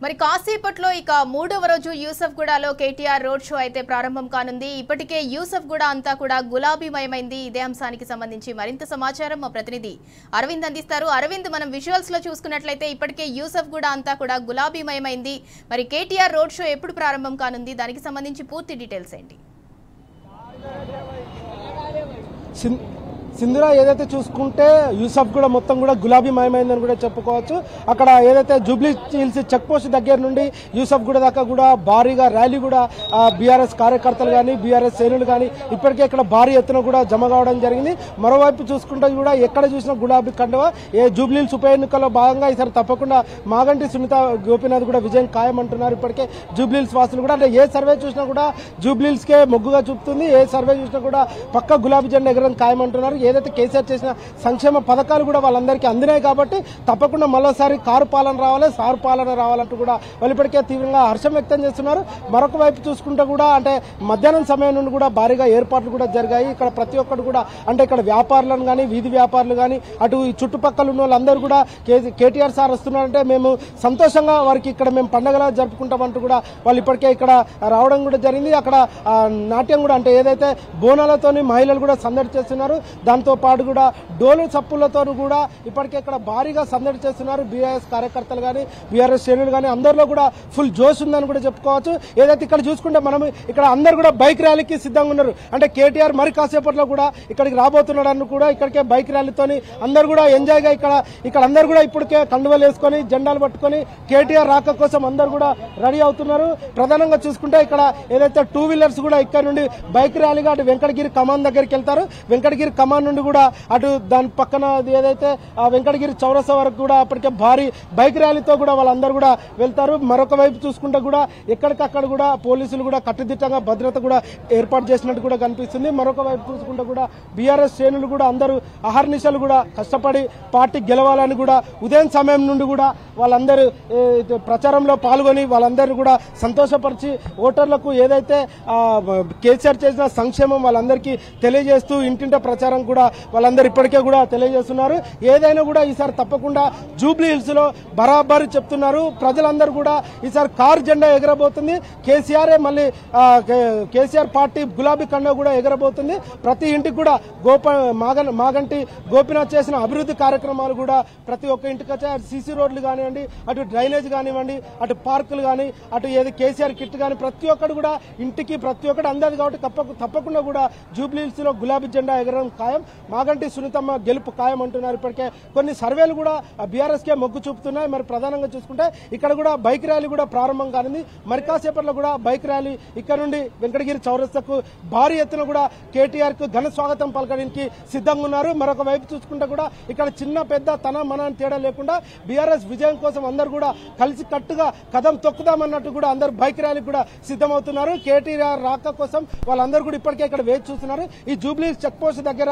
మరి కాసేపట్లో ఇక మూడవ రోజు యూసఫ్గూడలో కేటీఆర్ రోడ్ షో అయితే ప్రారంభం కానుంది. ఇప్పటికే యూసఫ్గూడ అంతా కూడా గులాబీమయమైంది. ఇదే అంశానికి సంబంధించి మరింత సమాచారం మా ప్రతినిధి అరవింద్ అందిస్తారు. అరవింద్, మనం విజువల్స్ లో చూసుకున్నట్లయితే ఇప్పటికే యూసఫ్గూడ అంతా కూడా గులాబీమయమైంది. మరి కేటీఆర్ రోడ్ షో ఎప్పుడు ప్రారంభం కానుంది, దానికి సంబంధించి పూర్తి డీటెయిల్స్ ఏంటి? సింధురా, ఏదైతే చూసుకుంటే యూసఫ్గూడ మొత్తం కూడా గులాబీమయమైందని కూడా చెప్పుకోవచ్చు. అక్కడ ఏదైతే జూబ్లీ హిల్స్ చెక్ పోస్ట్ దగ్గర నుండి యూసఫ్గూడ దాకా కూడా భారీగా ర్యాలీ కూడా బీఆర్ఎస్ కార్యకర్తలు కానీ బీఆర్ఎస్ శ్రేణులు కానీ ఇప్పటికే ఇక్కడ భారీ ఎత్తున కూడా జమ కావడం జరిగింది. మరోవైపు చూసుకుంటే కూడా ఎక్కడ చూసినా గులాబీ కండువా. జూబ్లీ హిల్స్ ఉప ఎన్నికల్లో భాగంగా ఈసారి తప్పకుండా మాగంటి సునీత గోపీనాథ్ కూడా విజయం ఖాయమంటున్నారు. ఇప్పటికే జూబ్లీ హిల్స్ వాసులు కూడా, అంటే ఏ సర్వే చూసినా కూడా జూబ్లీ హిల్స్కే మొగ్గుగా చూపుతుంది. ఏ సర్వే చూసినా కూడా పక్క గులాబీ జెండా ఎగరడం ఖాయమంటున్నారు. ఏదైతే కేసీఆర్ చేసిన సంక్షేమ పథకాలు కూడా వాళ్ళందరికీ అందినాయి కాబట్టి తప్పకుండా మరోసారి కారు పాలన రావాలి, సారు పాలన రావాలంటూ కూడా వాళ్ళు ఇప్పటికే తీవ్రంగా హర్షం వ్యక్తం చేస్తున్నారు. మరొక వైపు చూసుకుంటే కూడా అంటే మధ్యాహ్నం సమయం నుండి కూడా భారీగా ఏర్పాట్లు కూడా జరిగాయి. ఇక్కడ ప్రతి ఒక్కరు కూడా అంటే ఇక్కడ వ్యాపారులను కానీ వీధి వ్యాపారులు కానీ అటు ఈ చుట్టుపక్కల ఉన్న వాళ్ళందరూ కూడా కేటీఆర్ సార్ వస్తున్నారంటే మేము సంతోషంగా వారికి ఇక్కడ మేము పండగలా జరుపుకుంటామంటూ కూడా వాళ్ళు ఇప్పటికే ఇక్కడ రావడం కూడా జరిగింది. అక్కడ నాట్యం కూడా అంటే ఏదైతే బోనాలతోని మహిళలు కూడా సందడి చేస్తున్నారు. దాంతో పాటు కూడా డోలు చప్పులతో కూడా ఇప్పటికే ఇక్కడ భారీగా సందడి చేస్తున్నారు. బీఆర్ఎస్ కార్యకర్తలు కానీ బీఆర్ఎస్ శ్రేణులు కానీ అందరిలో కూడా ఫుల్ జోష్ ఉందని కూడా చెప్పుకోవచ్చు. ఏదైతే ఇక్కడ చూసుకుంటే మనం ఇక్కడ అందరు కూడా బైక్ ర్యాలీకి సిద్ధంగా ఉన్నారు. అంటే కేటీఆర్ మరి కాసేపట్లో కూడా ఇక్కడికి రాబోతున్నాడని కూడా ఇక్కడికే బైక్ ర్యాలీతోని అందరు కూడా ఎంజాయ్గా ఇక్కడ అందరు కూడా ఇప్పటికే కండువలు వేసుకొని జెండాలు పట్టుకొని కేటీఆర్ రాక కోసం అందరు కూడా రెడీ అవుతున్నారు. ప్రధానంగా చూసుకుంటే ఇక్కడ ఏదైతే టూ వీలర్స్ కూడా ఇక్కడ నుండి బైక్ ర్యాలీగా అటు వెంకటగిరి కమాన్ దగ్గరికి వెళ్తారు. వెంకటగిరి కమాన్ నుండి కూడా అటు దాని పక్కన ఏదైతే వెంకటగిరి చౌరస్తా వరకు కూడా అప్పటికే భారీ బైక్ ర్యాలీతో కూడా వాళ్ళందరూ కూడా వెళ్తారు. మరొక వైపు చూసుకుంటే కూడా ఎక్కడికక్కడ కూడా పోలీసులు కూడా కట్టుదిట్టంగా భద్రత కూడా ఏర్పాటు చేసినట్టు కూడా కనిపిస్తుంది. మరొక వైపు చూసుకుంటే కూడా బీఆర్ఎస్ శ్రేణులు కూడా అందరూ అహర్నిశలు కూడా కష్టపడి పార్టీ గెలవాలని కూడా ఉదయం సమయం నుండి కూడా వాళ్ళందరూ ప్రచారంలో పాల్గొని వాళ్ళందరూ కూడా సంతోషపరిచి ఓటర్లకు ఏదైతే కేసీఆర్ చేసిన సంక్షేమం వాళ్ళందరికీ తెలియజేస్తూ ఇంటింట ప్రచారం కూడా వాళ్ళందరూ ఇప్పటికే కూడా తెలియజేస్తున్నారు. ఏదైనా కూడా ఈసారి తప్పకుండా జూబ్లీ హిల్స్ లో బరాబరి చెప్తున్నారు. ప్రజలందరూ కూడా ఈసారి కారు జెండా ఎగరబోతుంది. కేసీఆర్ పార్టీ గులాబీ కండ కూడా ఎగరబోతుంది. ప్రతి ఇంటికి కూడా మాగంటి గోపీనాథ్ చేసిన అభివృద్ధి కార్యక్రమాలు కూడా ప్రతి ఒక్క ఇంటికి వచ్చాయి. అటు సీసీ రోడ్లు కానివ్వండి, అటు డ్రైనేజ్ కానివ్వండి, అటు పార్కులు కానీ, అటు ఏది కేసీఆర్ కిట్ కానీ ప్రతి ఒక్కరు కూడా ఇంటికి ప్రతి ఒక్కటి అందదు కాబట్టి తప్పకుండా కూడా జూబ్లీ హిల్స్ లో గులాబీ జెండా ఎగరడం ఖాయం. మాగంటి సునీతమ్మ గెలుపు ఖాయం అంటున్నారు. ఇప్పటికే కొన్ని సర్వేలు కూడా బీఆర్ఎస్ కే మొగ్గు చూపుతున్నాయి. మరి ప్రధానంగా చూసుకుంటే ఇక్కడ కూడా బైక్ ర్యాలీ కూడా ప్రారంభం కానుంది. మరి కాసేపట్లో కూడా బైక్ ర్యాలీ ఇక్కడ నుండి వెంకటగిరి చౌరస్తాకు భారీ ఎత్తున కూడా కేటీఆర్ కు ఘన స్వాగతం పలకడానికి సిద్ధంగా ఉన్నారు. మరొక వైపు చూసుకుంటే కూడా ఇక్కడ చిన్న పెద్ద తన మన తేడా లేకుండా బీఆర్ఎస్ విజయం కోసం అందరూ కూడా కలిసి కట్టుగా కదం తొక్కుదామన్నట్టు కూడా అందరూ బైక్ ర్యాలీ కూడా సిద్ధమవుతున్నారు. కేటీఆర్ రాక కోసం వాళ్ళందరూ కూడా ఇప్పటికే ఇక్కడ వేచి చూస్తున్నారు. ఈ జూబ్లీ చెక్ పోస్ట్ దగ్గర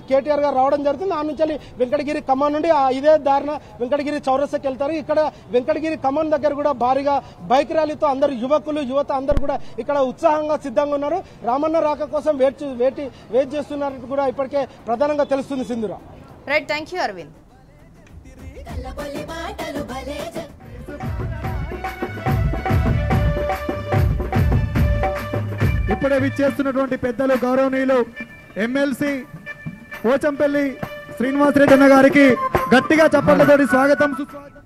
కేటీఆర్ గారు రావడం జరుగుతుంది. ఆ నుంచి వెంకటగిరి కమాన్ నుండి ఇదే దారిన వెంకటగిరి చౌరస్తాకి వెళ్తారు. ఇక్కడ వెంకటగిరి కమాన్ దగ్గర కూడా భారీగా బైక్ ర్యాలీతో అందరు యువత అందరూ కూడా ఇక్కడ ఉత్సాహంగా సిద్ధంగా ఉన్నారు. రామన్న రాక కోసం వెయిట్ చేస్తున్నట్టు కూడా ఇప్పటికే ప్రధానంగా తెలుస్తుంది. Sindhura, right, thank you Aravind. ఇప్పుడే విచ్చేస్తున్నటువంటి పెద్దలు గౌరవనీయులు ఎమ్మెల్సీ పోచంపల్లి శ్రీనివాసరెడ్డి అన్న గారికి గట్టిగా చప్పట్లతోటి స్వాగతం సుస్వాగతం.